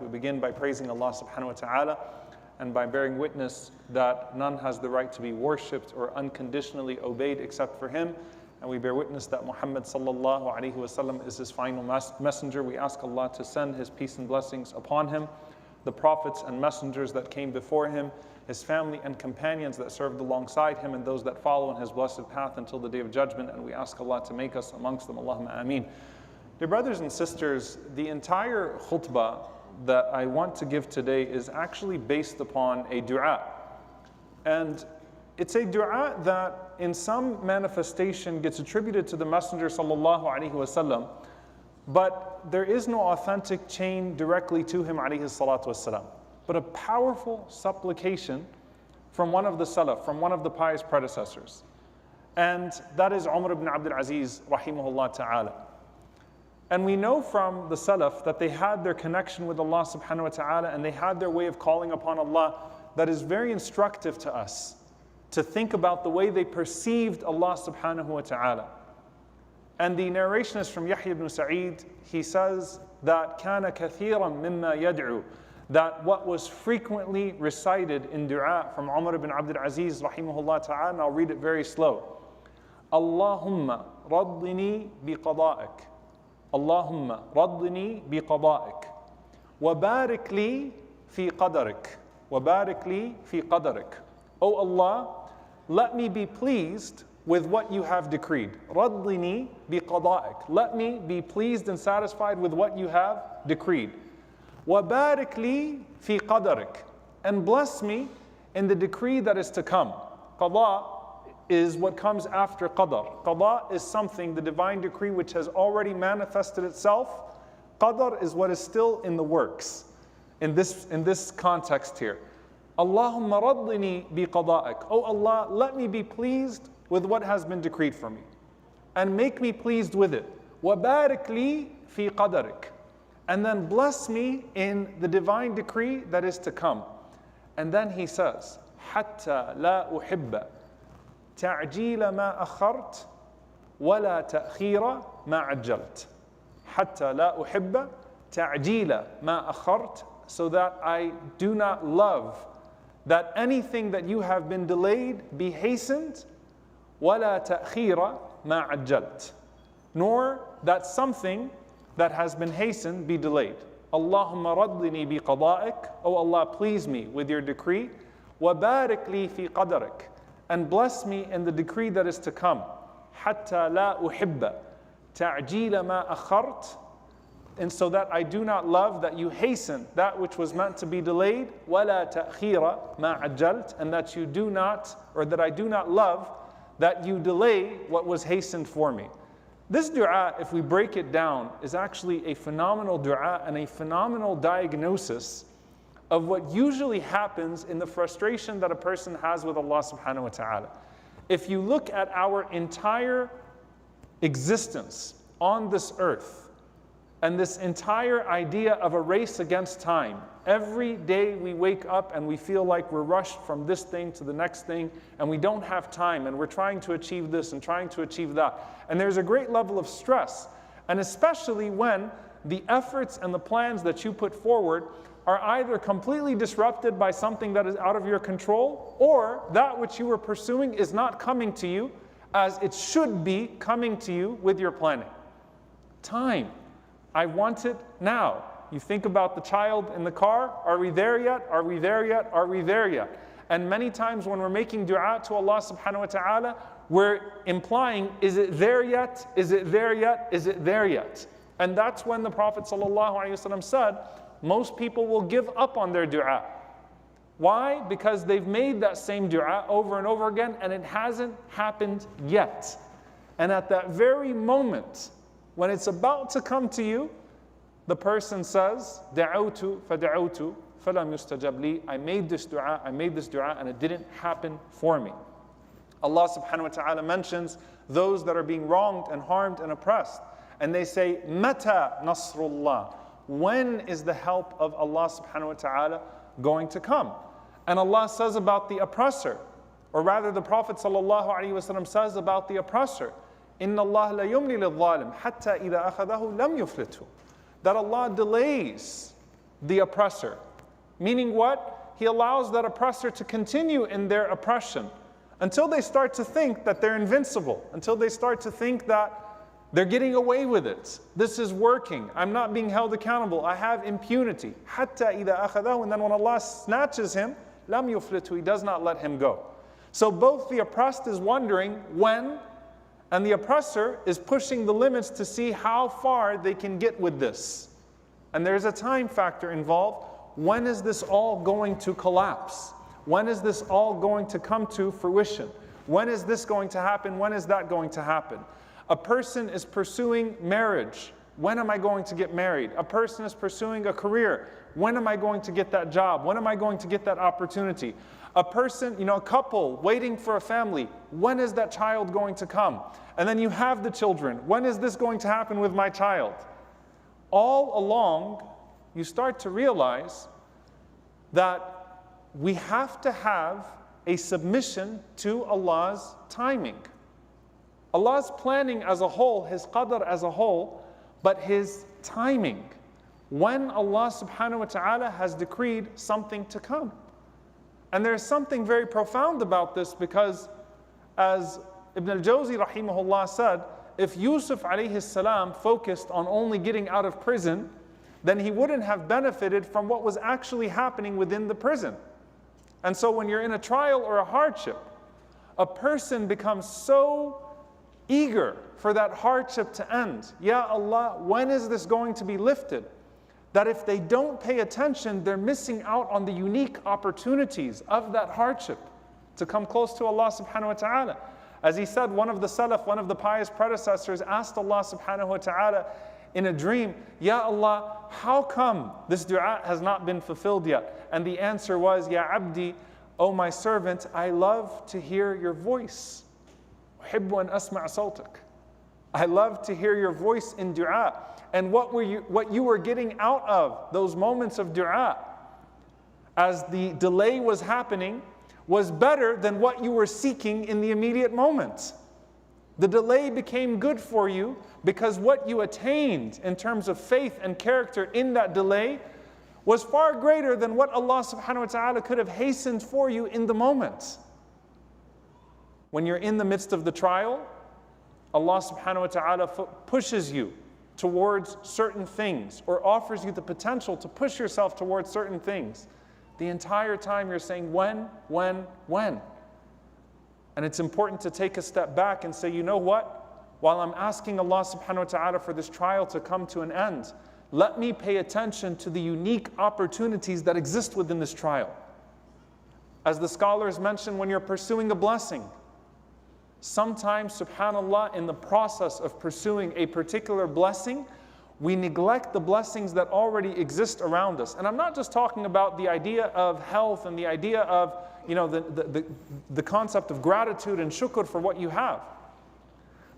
We begin by praising Allah subhanahu wa ta'ala and by bearing witness that none has the right to be worshipped or unconditionally obeyed except for Him. And we bear witness that Muhammad sallallahu alaihi wasallam is His final messenger. We ask Allah to send His peace and blessings upon Him, the prophets and messengers that came before Him, His family and companions that served alongside Him, and those that follow in His blessed path until the Day of Judgment. And we ask Allah to make us amongst them. Allahumma ameen. Dear brothers and sisters, the entire khutbah that I want to give today is actually based upon a dua. And it's a dua that in some manifestation gets attributed to the Messenger sallallahu alaihi wasallam, but there is no authentic chain directly to him alayhi salatu wasalam. But a powerful supplication from one of the Salaf, from one of the pious predecessors. And that is Umar ibn Abdul Aziz rahimahullah ta'ala. And we know from the Salaf that they had their connection with Allah subhanahu wa ta'ala, and they had their way of calling upon Allah that is very instructive to us to think about the way they perceived Allah subhanahu wa ta'ala. And the narration is from Yahya ibn Sa'id. He says that كَانَ كَثِيرًا مِمَّا يَدْعُو, that what was frequently recited in dua from Umar ibn Abdul Aziz rahimahullah ta'ala, and I'll read it very slow. Allahumma raddini biqada'ik. Allahumma raddini biqada'ik. Wabarik li fi qadarik. Wabarik li fi qadarik. O Allah, let me be pleased with what you have decreed. Raddini biqada'ik. Let me be pleased and satisfied with what you have decreed. Wabarik li fi qadarik. And bless me in the decree that is to come. Qada is what comes after qadar. Qada is something, the divine decree, which has already manifested itself. Qadar is what is still in the works in this context here. Allahumma raddini bi qada'ik. Oh Allah, let me be pleased with what has been decreed for me, and make me pleased with it. Wa barik li fi qadarik. And then bless me in the divine decree that is to come. And then he says, hatta la uhibba تعجيل ما أخرت ولا تأخير ما عجلت. حتى لا أحب تعجيل ما أخرت, so that I do not love that anything that you have been delayed be hastened, ولا تأخير ما عجلت, nor that something that has been hastened be delayed. Allahumma raddini bi qada'ik. O Allah, please me with your decree. وبارك لي في قدرك. And bless me in the decree that is to come. حتى لا أحب تعجيل ما أخرت, and so that I do not love that you hasten that which was meant to be delayed. ولا تأخير ما عجلت, and that you do not, or that I do not love that you delay what was hastened for me. This dua, if we break it down, is actually a phenomenal dua and a phenomenal diagnosis of what usually happens in the frustration that a person has with Allah subhanahu wa ta'ala. If you look at our entire existence on this earth, and this entire idea of a race against time, every day we wake up and we feel like we're rushed from this thing to the next thing, and we don't have time, and we're trying to achieve this and trying to achieve that. And there's a great level of stress, and especially when the efforts and the plans that you put forward are either completely disrupted by something that is out of your control, or that which you were pursuing is not coming to you as it should be coming to you with your planning. Time. I want it now. You think about the child in the car. Are we there yet? Are we there yet? Are we there yet? And many times when we're making dua to Allah subhanahu wa ta'ala, we're implying, is it there yet? Is it there yet? Is it there yet? And that's when the Prophet sallallahu alaihi wasallam said, most people will give up on their dua. Why? Because they've made that same dua over and over again, and it hasn't happened yet. And at that very moment, when it's about to come to you, the person says, دعوت فدعوت فلم يستجب لي. I made this dua, and it didn't happen for me. Allah subhanahu wa ta'ala mentions those that are being wronged and harmed and oppressed. And they say, متى نصر الله? When is the help of Allah subhanahu wa ta'ala going to come? And Allah says about the oppressor, or rather the Prophet sallallahu alaihi wasallam says about the oppressor, إِنَّ اللَّهَ لَيُمْلِي لِلظَّالِمِ حَتَّى إِذَا أَخَذَهُ لَمْ يُفْلِتْهُ. That Allah delays the oppressor. Meaning what? He allows that oppressor to continue in their oppression until they start to think that they're invincible, until they start to think that they're getting away with it. This is working. I'm not being held accountable. I have impunity. حَتَّى إِذَا أَخَذَهُ. And then when Allah snatches him, لَمْ يُفْلِتْهُ. He does not let him go. So both the oppressed is wondering when, and the oppressor is pushing the limits to see how far they can get with this. And there's a time factor involved. When is this all going to collapse? When is this all going to come to fruition? When is this going to happen? When is that going to happen? A person is pursuing marriage. When am I going to get married? A person is pursuing a career. When am I going to get that job? When am I going to get that opportunity? A person, a couple waiting for a family. When is that child going to come? And then you have the children. When is this going to happen with my child? All along, you start to realize that we have to have a submission to Allah's timing. Allah's planning as a whole, His qadr as a whole, but His timing. When Allah subhanahu wa ta'ala has decreed something to come. And there's something very profound about this, because as Ibn al-Jawzi rahimahullah said, if Yusuf alayhi salam focused on only getting out of prison, then he wouldn't have benefited from what was actually happening within the prison. And so when you're in a trial or a hardship, a person becomes so eager for that hardship to end. Ya Allah, when is this going to be lifted? That if they don't pay attention, they're missing out on the unique opportunities of that hardship to come close to Allah subhanahu wa ta'ala. As he said, one of the Salaf, one of the pious predecessors, asked Allah subhanahu wa ta'ala in a dream, Ya Allah, how come this dua has not been fulfilled yet? And the answer was, Ya Abdi, O my servant, I love to hear your voice. أحب أن أسمع صوتك. I love to hear your voice in dua. And what you were getting out of those moments of dua as the delay was happening was better than what you were seeking in the immediate moment. The delay became good for you because what you attained in terms of faith and character in that delay was far greater than what Allah subhanahu wa ta'ala could have hastened for you in the moment. When you're in the midst of the trial, Allah subhanahu wa ta'ala pushes you towards certain things or offers you the potential to push yourself towards certain things. The entire time you're saying, when? And it's important to take a step back and say, you know what? While I'm asking Allah subhanahu wa ta'ala for this trial to come to an end, let me pay attention to the unique opportunities that exist within this trial. As the scholars mention, when you're pursuing a blessing, sometimes, subhanAllah, in the process of pursuing a particular blessing, we neglect the blessings that already exist around us. And I'm not just talking about the idea of health and the idea of, the concept of gratitude and shukr for what you have.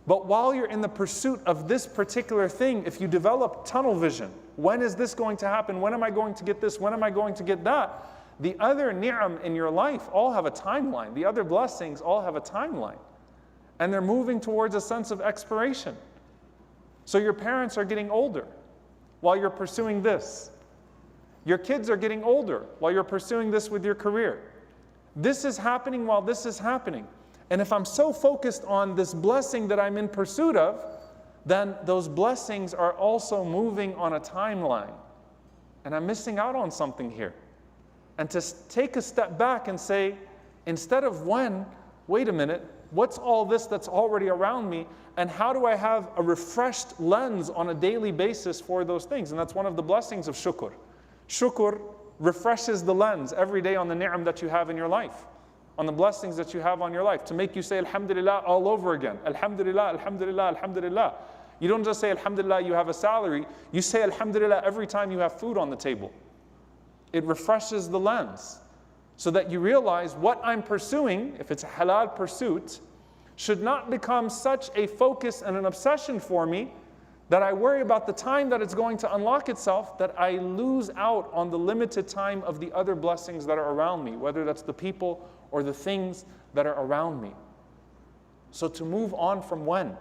But while you're in the pursuit of this particular thing, if you develop tunnel vision, when is this going to happen? When am I going to get this? When am I going to get that? The other ni'am in your life all have a timeline. The other blessings all have a timeline. And they're moving towards a sense of expiration. So your parents are getting older while you're pursuing this. Your kids are getting older while you're pursuing this with your career. This is happening while this is happening. And if I'm so focused on this blessing that I'm in pursuit of, then those blessings are also moving on a timeline. And I'm missing out on something here. And to take a step back and say, instead of when, wait a minute, what's all this that's already around me? And how do I have a refreshed lens on a daily basis for those things? And that's one of the blessings of shukr. Shukr refreshes the lens every day on the ni'am that you have in your life, on the blessings that you have on your life, to make you say alhamdulillah all over again. Alhamdulillah, alhamdulillah, alhamdulillah. You don't just say alhamdulillah you have a salary, you say alhamdulillah every time you have food on the table. It refreshes the lens so that you realize what I'm pursuing, if it's a halal pursuit, should not become such a focus and an obsession for me that I worry about the time that it's going to unlock itself, that I lose out on the limited time of the other blessings that are around me, whether that's the people or the things that are around me. So to move on from when,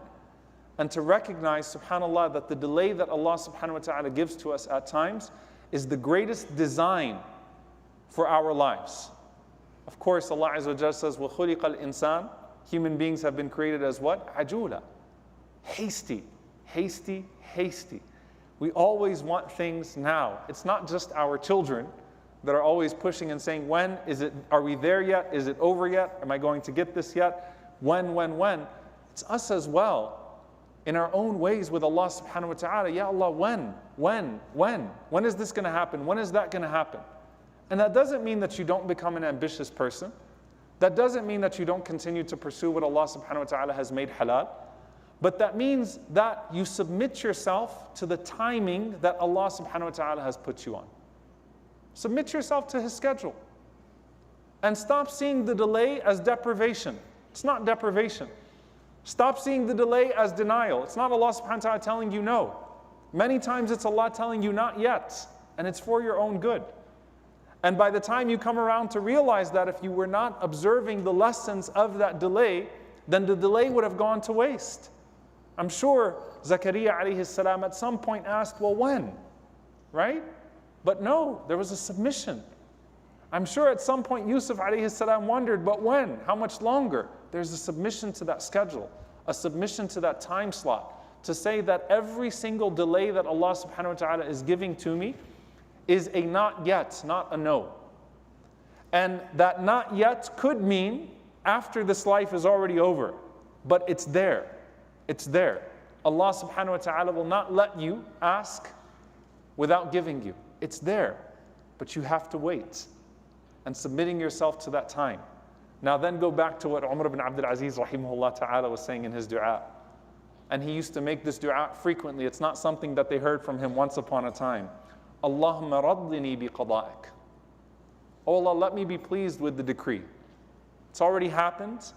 and to recognize, subhanAllah, that the delay that Allah subhanahu wa ta'ala gives to us at times is the greatest design for our lives. Of course, Allah Azza wa Jalla says, وَخُلِقَ الْإِنسَانِ, human beings have been created as what? عَجُولًا, hasty, hasty, hasty. We always want things now. It's not just our children that are always pushing and saying, when is it, are we there yet? Is it over yet? Am I going to get this yet? When? It's us as well, in our own ways with Allah subhanahu wa ta'ala. Ya Allah, when? When is this going to happen? When is that going to happen? And that doesn't mean that you don't become an ambitious person. That doesn't mean that you don't continue to pursue what Allah subhanahu wa ta'ala has made halal. But that means that you submit yourself to the timing that Allah subhanahu wa ta'ala has put you on. Submit yourself to His schedule. And stop seeing the delay as deprivation. It's not deprivation. Stop seeing the delay as denial. It's not Allah subhanahu wa ta'ala telling you no. Many times it's Allah telling you not yet. And it's for your own good. And by the time you come around to realize that if you were not observing the lessons of that delay, then the delay would have gone to waste. I'm sure Zakaria alayhi salam at some point asked, well, when? Right? But no, there was a submission. I'm sure at some point Yusuf alayhi salam wondered, but when? How much longer? There's a submission to that schedule, a submission to that time slot, to say that every single delay that Allah subhanahu wa ta'ala is giving to me is a not yet, not a no. And that not yet could mean after this life is already over, but it's there. It's there. Allah subhanahu wa ta'ala will not let you ask without giving you. It's there, but you have to wait and submitting yourself to that time. Now then go back to what Umar ibn Abdul Aziz rahimahullah ta'ala was saying in his dua. And he used to make this dua frequently. It's not something that they heard from him once upon a time. Allahumma raddini bi qada'ik. Oh Allah, let me be pleased with the decree. It's already happened.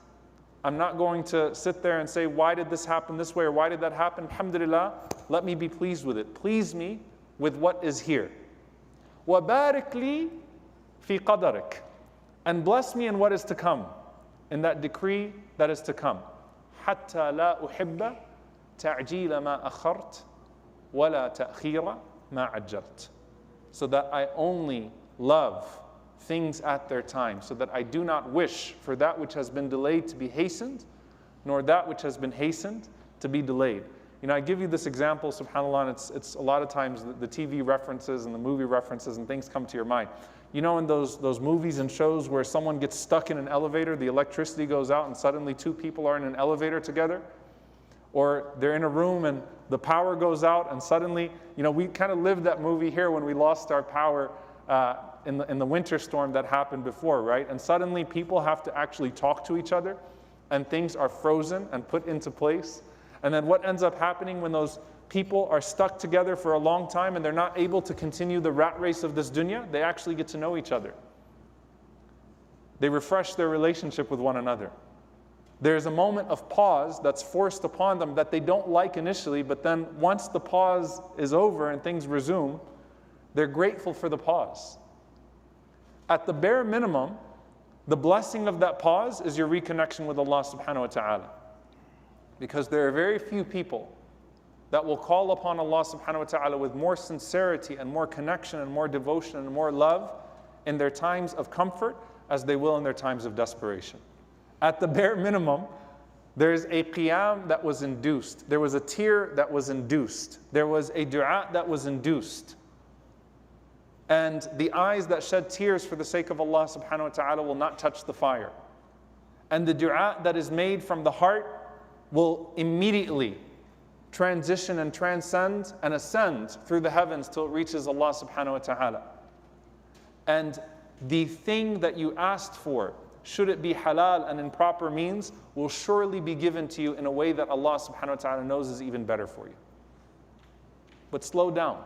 I'm not going to sit there and say, why did this happen this way or why did that happen? Alhamdulillah, let me be pleased with it. Please me with what is here. وَبَارِكْ لِي فِي قَدَرِكَ. And bless me in what is to come, in that decree that is to come. حَتَّى لَا أُحِبَّ تَعْجِيلَ مَا أَخَرْتَ وَلَا تَأْخِيرَ مَا عَجَّلْتَ. So that I only love things at their time, so that I do not wish for that which has been delayed to be hastened, nor that which has been hastened to be delayed. You know, I give you this example, subhanAllah, and it's a lot of times the TV references and the movie references and things come to your mind. You know, in those movies and shows where someone gets stuck in an elevator, the electricity goes out and suddenly two people are in an elevator together? Or they're in a room and the power goes out and suddenly, you know, we kind of lived that movie here when we lost our power in the winter storm that happened before, right? And suddenly people have to actually talk to each other and things are frozen and put into place. And then what ends up happening when those people are stuck together for a long time and they're not able to continue the rat race of this dunya? They actually get to know each other. They refresh their relationship with one another. There's a moment of pause that's forced upon them that they don't like initially, but then once the pause is over and things resume, they're grateful for the pause. At the bare minimum, the blessing of that pause is your reconnection with Allah subhanahu wa ta'ala. Because there are very few people that will call upon Allah subhanahu wa ta'ala with more sincerity and more connection and more devotion and more love in their times of comfort as they will in their times of desperation. At the bare minimum, there's a qiyam that was induced. There was a tear that was induced. There was a dua that was induced. And the eyes that shed tears for the sake of Allah subhanahu wa ta'ala will not touch the fire. And the dua that is made from the heart will immediately transition and transcend and ascend through the heavens till it reaches Allah subhanahu wa ta'ala. And the thing that you asked for, should it be halal and in proper means, will surely be given to you in a way that Allah subhanahu wa ta'ala knows is even better for you. But slow down.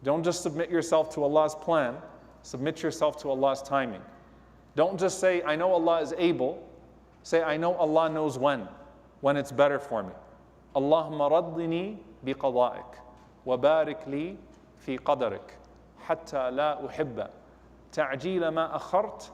Don't just submit yourself to Allah's plan, submit yourself to Allah's timing. Don't just say, I know Allah is able. Say, I know Allah knows when it's better for me. Allahumma raddini bi qada'ik wa barik li fi qadarik hatta la uhibba ta'jila ma akhart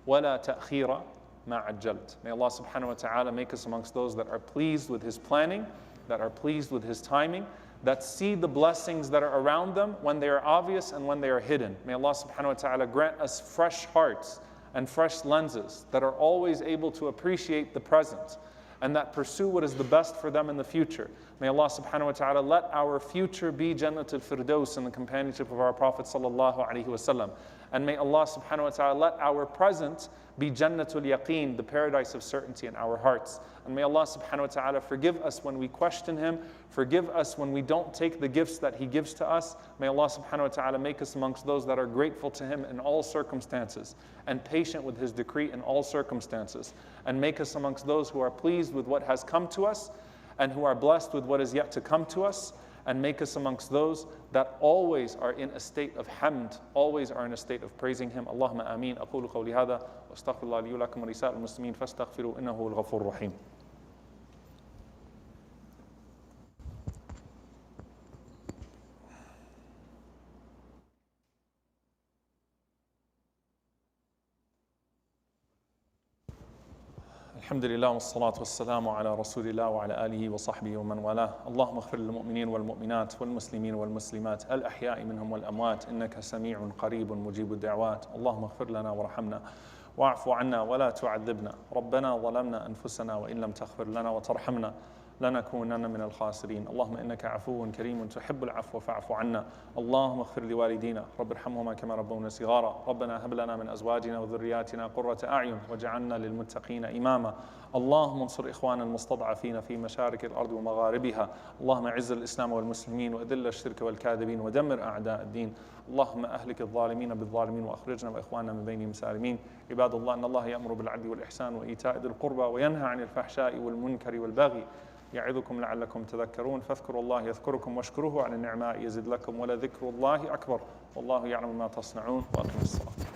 wa la ta'khira ma ajjalt. May Allah subhanahu wa ta'ala make us amongst those that are pleased with His planning, that are pleased with His timing, that see the blessings that are around them when they are obvious and when they are hidden. May Allah subhanahu wa ta'ala grant us fresh hearts and fresh lenses that are always able to appreciate the present and that pursue what is the best for them in the future. May Allah subhanahu wa ta'ala let our future be Jannatul Firdaus in the companionship of our Prophet sallallahu alaihi wasallam. And may Allah subhanahu wa ta'ala let our present be Jannatul Yaqeen, the paradise of certainty in our hearts. And may Allah subhanahu wa ta'ala forgive us when we question Him, forgive us when we don't take the gifts that He gives to us. May Allah subhanahu wa ta'ala make us amongst those that are grateful to Him in all circumstances and patient with His decree in all circumstances. And make us amongst those who are pleased with what has come to us and who are blessed with what is yet to come to us. And make us amongst those that always are in a state of hamd, always are in a state of praising Him. Allahumma ameen. أقول قولي هذا وأستغفر الله لي ولكم ولسائر المسلمين فاستغفروا إنه هو الغفور الرحيم. الحمد لله والصلاة والسلام على رسول الله وعلى آله وصحبه ومن والاه. اللهم اغفر للمؤمنين والمؤمنات والمسلمين والمسلمات الأحياء منهم والأموات إنك سميع قريب مجيب الدعوات. اللهم اغفر لنا وارحمنا واعف عنا ولا تعذبنا. ربنا ظلمنا أنفسنا وإن لم تغفر لنا وترحمنا لنكونن من الخاسرين. اللهم إنك عفو كريم تحب العفو فاعف عنا. اللهم اغفر لوالدينا رب ارحمهما كما ربونا صغارا. ربنا هب لنا من أزواجنا وذرياتنا قرة أعين واجعلنا للمتقين إماما. اللهم انصر إخواننا المستضعفين في مشارق الأرض ومغاربها. اللهم أعز الإسلام والمسلمين وأذل الشرك والكاذبين ودمر أعداء الدين. اللهم أهلك الظالمين بالظالمين وأخرجنا وإخواننا من بينهم سالمين. عباد الله إن الله يأمر بالعدل والإحسان وإيتاء ذي القربى وينهى عن الفحشاء والمنكر والبغي يعظكم لعلكم تذكرون. فاذكروا الله يذكركم واشكروه على النعماء يزد لكم ولذكر الله أكبر والله يعلم ما تصنعون. وأقم الصلاة.